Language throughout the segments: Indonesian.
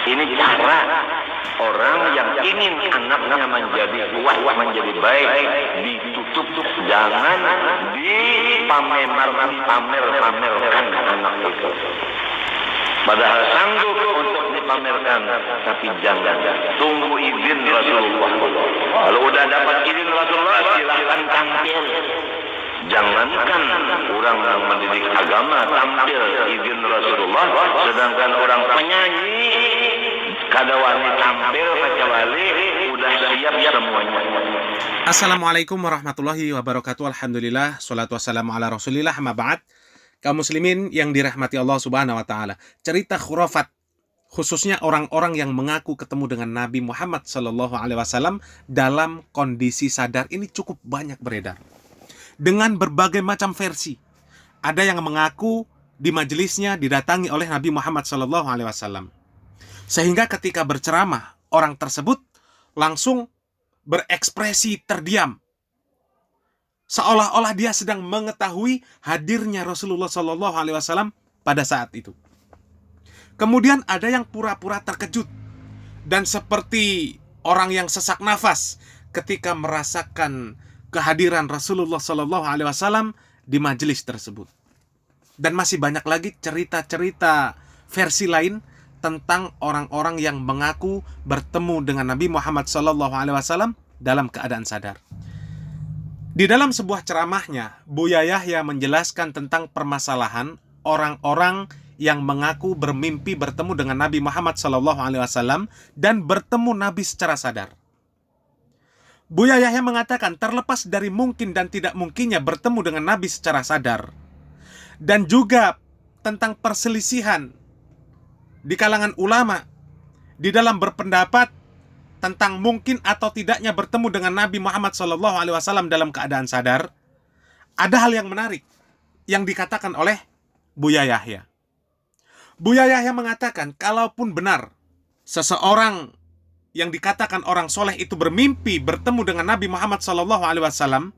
Ini cara orang yang ingin anaknya menjadi kuat, menjadi baik, ditutup, jangan dipamerkan anak itu. Padahal sanggup untuk dipamerkan, tapi jangan, tunggu izin Rasulullah. Kalau udah dapat izin Rasulullah, silahkan tampil. Jangankan orang yang mendidik agama tampil izin Rasulullah, sedangkan orang penyanyi kada wani tampil kecuali udah siap semuanya. Assalamualaikum warahmatullahi wabarakatuh. Alhamdulillah, salatu wassalamu ala rasulillah, amma ba'd. Kaum muslimin yang dirahmati Allah subhanahu wa ta'ala, cerita khurafat, khususnya orang-orang yang mengaku ketemu dengan Nabi Muhammad SAW dalam kondisi sadar, ini cukup banyak beredar dengan berbagai macam versi. Ada yang mengaku di majelisnya didatangi oleh Nabi Muhammad SAW, sehingga ketika berceramah orang tersebut langsung berekspresi terdiam, seolah-olah dia sedang mengetahui hadirnya Rasulullah SAW pada saat itu. Kemudian ada yang pura-pura terkejut dan seperti orang yang sesak nafas ketika merasakan kehadiran Rasulullah SAW di majelis tersebut. Dan masih banyak lagi cerita-cerita versi lain tentang orang-orang yang mengaku bertemu dengan Nabi Muhammad SAW dalam keadaan sadar. Di dalam sebuah ceramahnya, Buya Yahya menjelaskan tentang permasalahan orang-orang yang mengaku bermimpi bertemu dengan Nabi Muhammad SAW dan bertemu Nabi secara sadar. Buya Yahya mengatakan terlepas dari mungkin dan tidak mungkinnya bertemu dengan Nabi secara sadar, dan juga tentang perselisihan di kalangan ulama di dalam berpendapat tentang mungkin atau tidaknya bertemu dengan Nabi Muhammad SAW dalam keadaan sadar, ada hal yang menarik yang dikatakan oleh Buya Yahya. Buya Yahya mengatakan, kalaupun benar seseorang yang dikatakan orang soleh itu bermimpi bertemu dengan Nabi Muhammad SAW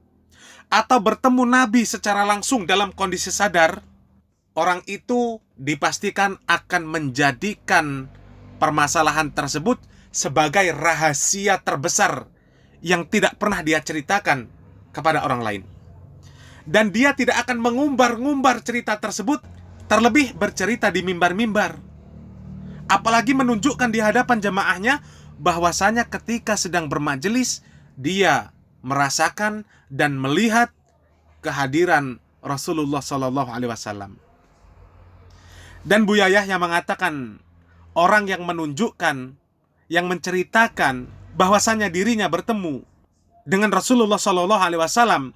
atau bertemu Nabi secara langsung dalam kondisi sadar, orang itu dipastikan akan menjadikan permasalahan tersebut sebagai rahasia terbesar yang tidak pernah dia ceritakan kepada orang lain. Dan dia tidak akan mengumbar-ngumbar cerita tersebut, terlebih bercerita di mimbar-mimbar. Apalagi menunjukkan di hadapan jamaahnya bahwasanya ketika sedang bermajelis, dia merasakan dan melihat kehadiran Rasulullah SAW. Dan Buya Yahya mengatakan, orang yang menunjukkan, yang menceritakan bahwasanya dirinya bertemu dengan Rasulullah SAW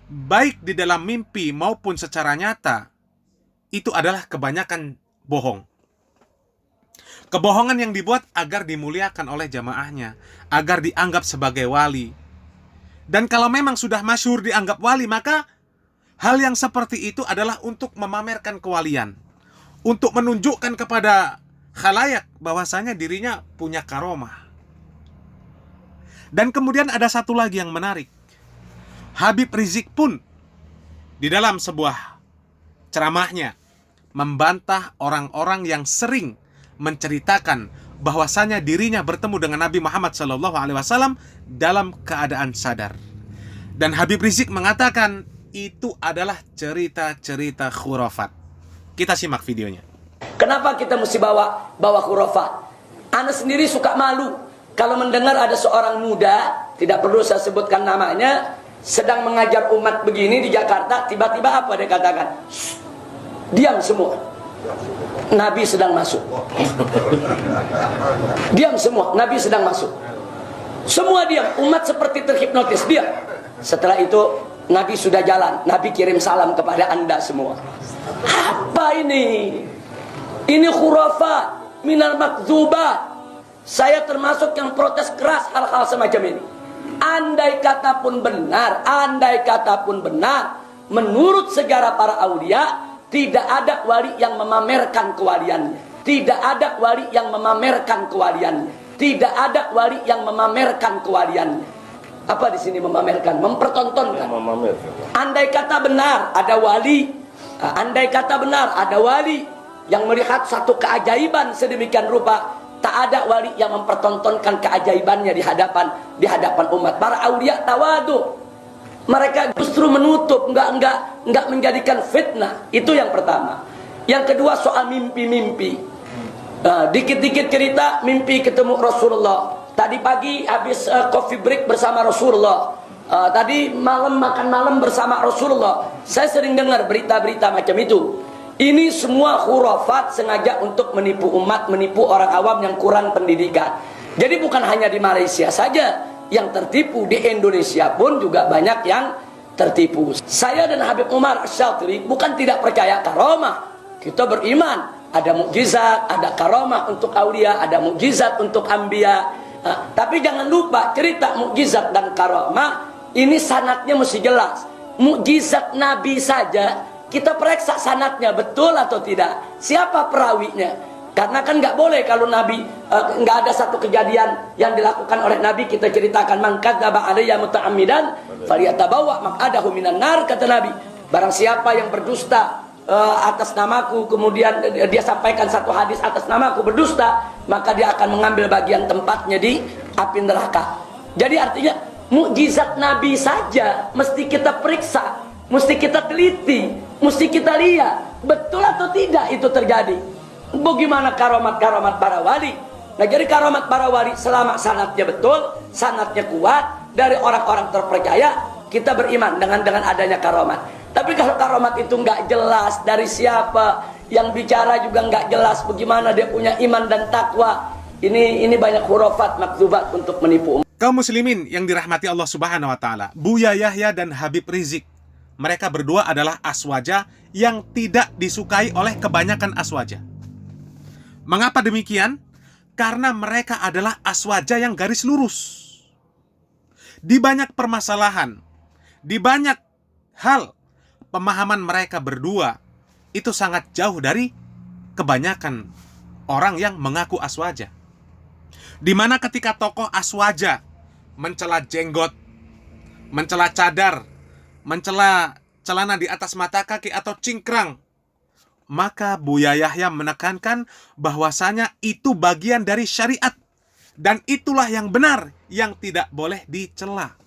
baik di dalam mimpi maupun secara nyata, itu adalah kebanyakan bohong. Kebohongan yang dibuat agar dimuliakan oleh jamaahnya, agar dianggap sebagai wali. Dan kalau memang sudah masyhur dianggap wali, maka hal yang seperti itu adalah untuk memamerkan kewalian, untuk menunjukkan kepada khalayak bahwasanya dirinya punya karomah. Dan kemudian ada satu lagi yang menarik. Habib Rizik pun di dalam sebuah ceramahnya membantah orang-orang yang sering menceritakan bahwasanya dirinya bertemu dengan Nabi Muhammad SAW dalam keadaan sadar. Dan Habib Rizik mengatakan itu adalah cerita-cerita khurafat. Kita simak videonya. Kenapa kita mesti bawa khurafat? Ana sendiri suka malu kalau mendengar ada seorang muda, tidak perlu saya sebutkan namanya, sedang mengajar umat begini di Jakarta, tiba-tiba apa dia katakan? Diam semua. Nabi sedang masuk. Diam semua, Nabi sedang masuk. Semua diam, umat seperti terhipnotis, diam. Setelah itu Nabi sudah jalan, Nabi kirim salam kepada Anda semua. Apa ini? Ini khurafat minal makdzubat. Saya termasuk yang protes keras hal-hal semacam ini. Andai kata pun benar, menurut sejarah para aulia, tidak ada wali yang memamerkan kewaliannya. Tidak ada wali yang memamerkan kewaliannya. Tidak ada wali yang memamerkan kewaliannya. Apa di sini memamerkan? Mempertontonkan. Andai kata benar ada wali yang melihat satu keajaiban sedemikian rupa, tak ada wali yang mempertontonkan keajaibannya di hadapan umat. Para aulia tawadu. Mereka justru menutup, enggak menjadikan fitnah. Itu yang pertama. Yang kedua soal mimpi-mimpi. Dikit-dikit cerita mimpi ketemu Rasulullah. Tadi pagi habis coffee break bersama Rasulullah. Tadi malam makan malam bersama Rasulullah. Saya sering dengar berita-berita macam itu. Ini semua khurafat sengaja untuk menipu umat, menipu orang awam yang kurang pendidikan. Jadi bukan hanya di Malaysia saja yang tertipu, di Indonesia pun juga banyak yang tertipu. Saya dan Habib Umar Asy-Syatiri bukan tidak percaya karamah. Kita beriman ada mukjizat, ada karamah untuk aulia, ada mukjizat untuk anbiya. Tapi jangan lupa cerita mukjizat dan karamah ini sanadnya mesti jelas. Mukjizat Nabi saja kita periksa sanadnya betul atau tidak, siapa perawinya. Karena kan nggak boleh kalau Nabi nggak ada satu kejadian yang dilakukan oleh Nabi kita ceritakan, man kadzdzaba alayya muta'ammidan falyatabawa maq'adahu minan nar, kata Nabi. Barang siapa yang berdusta atas namaku, kemudian dia sampaikan satu hadis atas namaku berdusta, maka dia akan mengambil bagian tempatnya di api neraka. Jadi artinya mukjizat Nabi saja mesti kita periksa, mesti kita teliti, mesti kita lihat betul atau tidak itu terjadi. Bagaimana karamat-karamat para wali? Nah, jadi karamat para wali selama sanadnya betul, sanadnya kuat dari orang-orang terpercaya, kita beriman dengan adanya karamat. Tapi kalau karamat itu nggak jelas dari siapa yang bicara, juga nggak jelas bagaimana dia punya iman dan takwa, ini banyak khurafat makdzubat untuk menipu. Kaum muslimin yang dirahmati Allah Subhanahu wa taala, Buya Yahya dan Habib Rizik, mereka berdua adalah aswaja yang tidak disukai oleh kebanyakan aswaja. Mengapa demikian? Karena mereka adalah aswaja yang garis lurus. Di banyak permasalahan, di banyak hal, pemahaman mereka berdua itu sangat jauh dari kebanyakan orang yang mengaku aswaja. Di mana ketika tokoh aswaja mencela jenggot, mencela cadar, mencela celana di atas mata kaki atau cingkrang, maka Buya Yahya menekankan bahwasanya itu bagian dari syariat dan itulah yang benar yang tidak boleh dicela.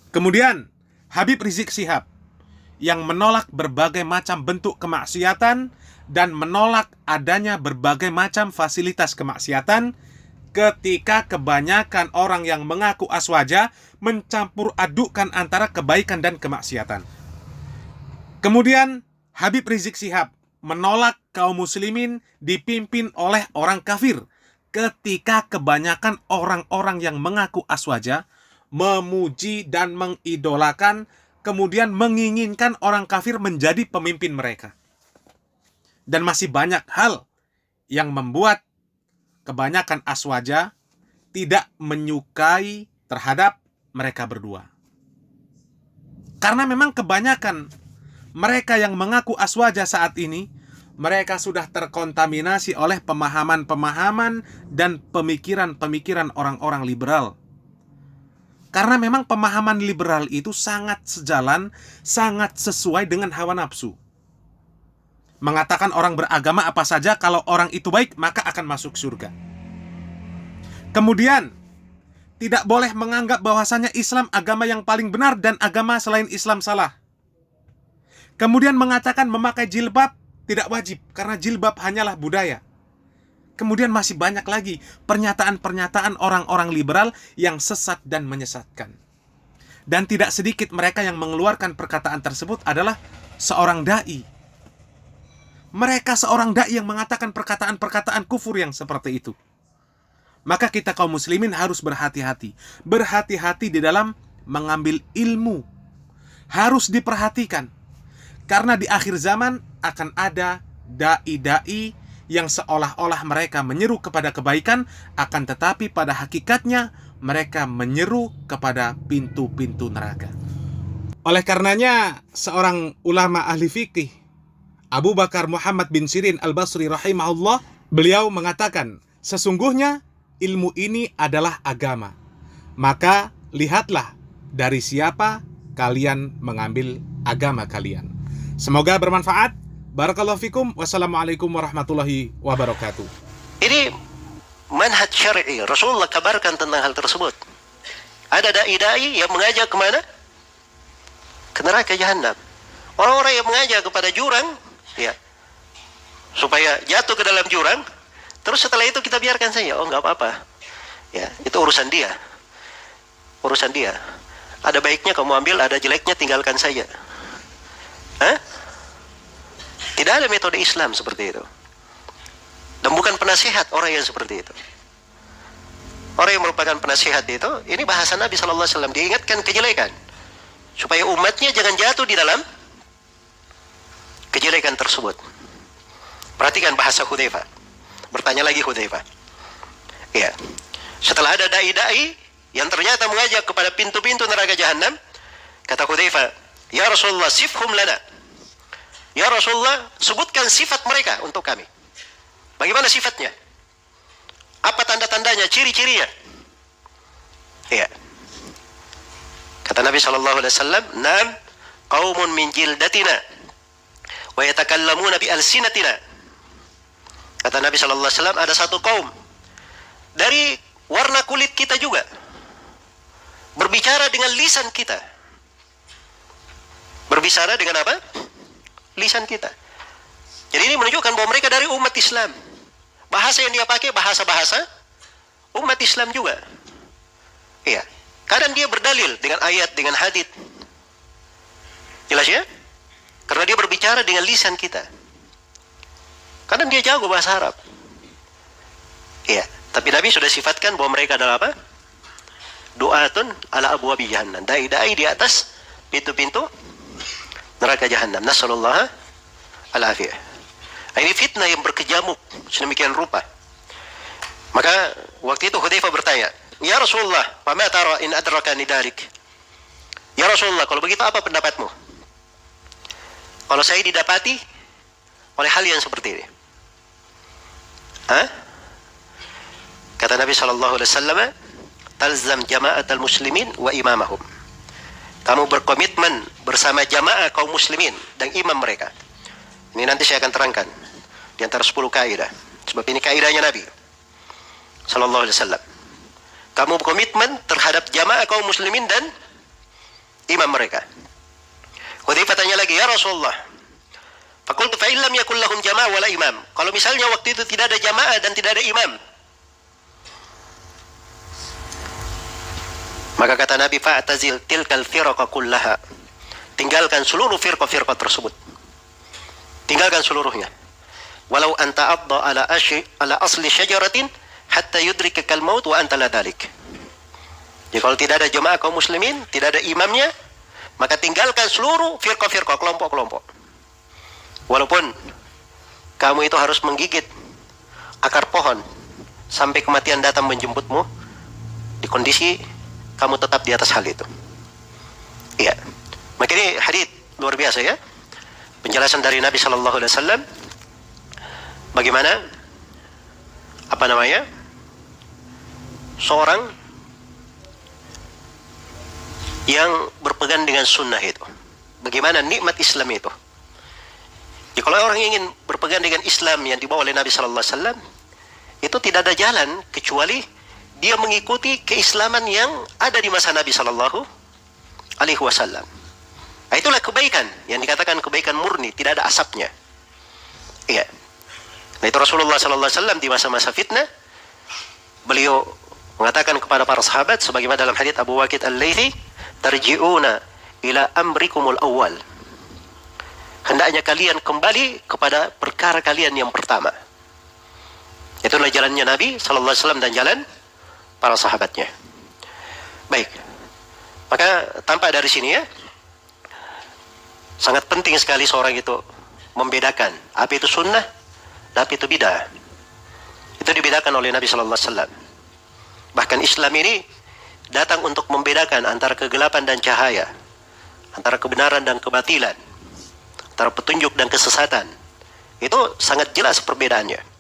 Kemudian Habib Rizik Syihab yang menolak berbagai macam bentuk kemaksiatan dan menolak adanya berbagai macam fasilitas kemaksiatan ketika kebanyakan orang yang mengaku aswaja mencampur adukkan antara kebaikan dan kemaksiatan. Kemudian Habib Rizik Syihab menolak kaum muslimin dipimpin oleh orang kafir ketika kebanyakan orang-orang yang mengaku aswaja memuji dan mengidolakan, kemudian menginginkan orang kafir menjadi pemimpin mereka. Dan masih banyak hal yang membuat kebanyakan aswaja tidak menyukai terhadap mereka berdua. Karena memang kebanyakan mereka yang mengaku aswaja saat ini, mereka sudah terkontaminasi oleh pemahaman-pemahaman dan pemikiran-pemikiran orang-orang liberal. Karena memang pemahaman liberal itu sangat sejalan, sangat sesuai dengan hawa nafsu. Mengatakan orang beragama apa saja, kalau orang itu baik, maka akan masuk surga. Kemudian, tidak boleh menganggap bahwasanya Islam agama yang paling benar dan agama selain Islam salah. Kemudian mengatakan memakai jilbab tidak wajib karena jilbab hanyalah budaya. Kemudian masih banyak lagi pernyataan-pernyataan orang-orang liberal yang sesat dan menyesatkan. Dan tidak sedikit mereka yang mengeluarkan perkataan tersebut adalah seorang dai. Mereka seorang dai yang mengatakan perkataan-perkataan kufur yang seperti itu. Maka kita kaum muslimin harus berhati-hati. Berhati-hati di dalam mengambil ilmu. Harus diperhatikan. Karena di akhir zaman akan ada dai-dai yang seolah-olah mereka menyeru kepada kebaikan, akan tetapi pada hakikatnya mereka menyeru kepada pintu-pintu neraka. Oleh karenanya, seorang ulama ahli fikih, Abu Bakar Muhammad bin Sirin al-Basri rahimahullah, beliau mengatakan, sesungguhnya ilmu ini adalah agama. Maka lihatlah dari siapa kalian mengambil agama kalian. Semoga bermanfaat. Barakallahu fikum. Wassalamualaikum warahmatullahi wabarakatuh. Ini manhaj syar'i. Rasulullah kabarkan tentang hal tersebut. Ada dai-dai yang mengajak kemana? Ke neraka jahanam. Orang-orang yang mengajak kepada jurang, ya, supaya jatuh ke dalam jurang, terus setelah itu kita biarkan saja. Oh, nggak apa-apa. Ya, itu urusan dia. Urusan dia. Ada baiknya kamu ambil, ada jeleknya tinggalkan saja. Hah? Tidak ada metode Islam seperti itu. Dan bukan penasihat orang yang seperti itu. Orang yang merupakan penasihat itu, ini bahasa Nabi SAW, diingatkan kejelekan supaya umatnya jangan jatuh di dalam kejelekan tersebut. Perhatikan bahasa Hudzaifah. Bertanya lagi Hudzaifah. Ya. Setelah ada dai-dai yang ternyata mengajak kepada pintu-pintu neraka jahanam, kata Hudzaifah, "Ya Rasulullah, sifhum lana." Ya Rasulullah, sebutkan sifat mereka untuk kami. Bagaimana sifatnya? Apa tanda-tandanya, ciri-cirinya? Iya. Kata Nabi SAW, "Nam qaumun min jildatina wa yatakallamuna bi alsinatina." Kata Nabi SAW, ada satu kaum dari warna kulit kita juga, berbicara dengan lisan kita. Berbicara dengan apa? Lisan kita. Jadi ini menunjukkan bahwa mereka dari umat Islam. Bahasa yang dia pakai bahasa-bahasa umat Islam juga. Iya. Kadang dia berdalil dengan ayat, dengan hadits. Jelas ya? Karena dia berbicara dengan lisan kita. Kadang dia jago bahasa Arab. Iya. Tapi Nabi sudah sifatkan bahwa mereka adalah apa? Du'atun ala abwabi jahannam. Dai-dai di atas pintu-pintu neraka jahannam. Nasallallahu al-afiyah. Ini fitnah yang berkejamuk sedemikian rupa. Maka waktu itu Hudzaifah bertanya, "Ya Rasulullah, fama tara in adrakani dalik?" Ya Rasulullah, kalau begitu apa pendapatmu? Kalau saya didapati oleh hal yang seperti ini. Hah? Kata Nabi SAW, "Talzam jama'atal muslimin wa imamahum." Kamu berkomitmen bersama jamaah kaum muslimin dan imam mereka. Ini nanti saya akan terangkan di antara 10 kaidah. Sebab ini kaidahnya Nabi SAW. Kamu berkomitmen terhadap jamaah kaum muslimin dan imam mereka. Hudzaifah tanya lagi, "Ya Rasulullah, faqultu fa illam yakul lahum jamaah wala imam." Kalau misalnya waktu itu tidak ada jamaah dan tidak ada imam, maka kata Nabi, "Fa'tazil tilkal firqa kullaha." Tinggalkan seluruh firqa-firqa tersebut. Tinggalkan seluruhnya. Walau anta adda ala asli syajaratin hatta yudrikakal maut wa anta la dalik. Jadi kalau tidak ada jemaah kaum muslimin, tidak ada imamnya, maka tinggalkan seluruh firqa-firqa, kelompok-kelompok. Walaupun kamu itu harus menggigit akar pohon sampai kematian datang menjemputmu, di kondisi kamu tetap di atas hal itu. Iya. Maka ini hadits luar biasa ya. Penjelasan dari Nabi Sallallahu Alaihi Wasallam bagaimana seorang yang berpegang dengan sunnah itu, bagaimana nikmat Islam itu. Jadi kalau orang ingin berpegang dengan Islam yang dibawa oleh Nabi Sallallahu Alaihi Wasallam, itu tidak ada jalan kecuali dia mengikuti keislaman yang ada di masa Nabi Sallallahu Alaihi Wasallam. Nah, itulah kebaikan yang dikatakan kebaikan murni, tidak ada asapnya. Iya. Nah, itu Rasulullah sallallahu alaihi wasallam di masa-masa fitnah, beliau mengatakan kepada para sahabat sebagaimana dalam hadits Abu Waqid Al-Laythi, "Tarji'una ila amrikumul awwal." Hendaknya kalian kembali kepada perkara kalian yang pertama. Itulah jalannya Nabi sallallahu alaihi wasallam dan jalan para sahabatnya. Baik. Maka tampak dari sini ya, sangat penting sekali seorang itu membedakan apa itu sunnah dan apa itu bid'ah. Itu dibedakan oleh Nabi Sallallahu Alaihi Wasallam. Bahkan Islam ini datang untuk membedakan antara kegelapan dan cahaya, antara kebenaran dan kebatilan, antara petunjuk dan kesesatan. Itu sangat jelas perbedaannya.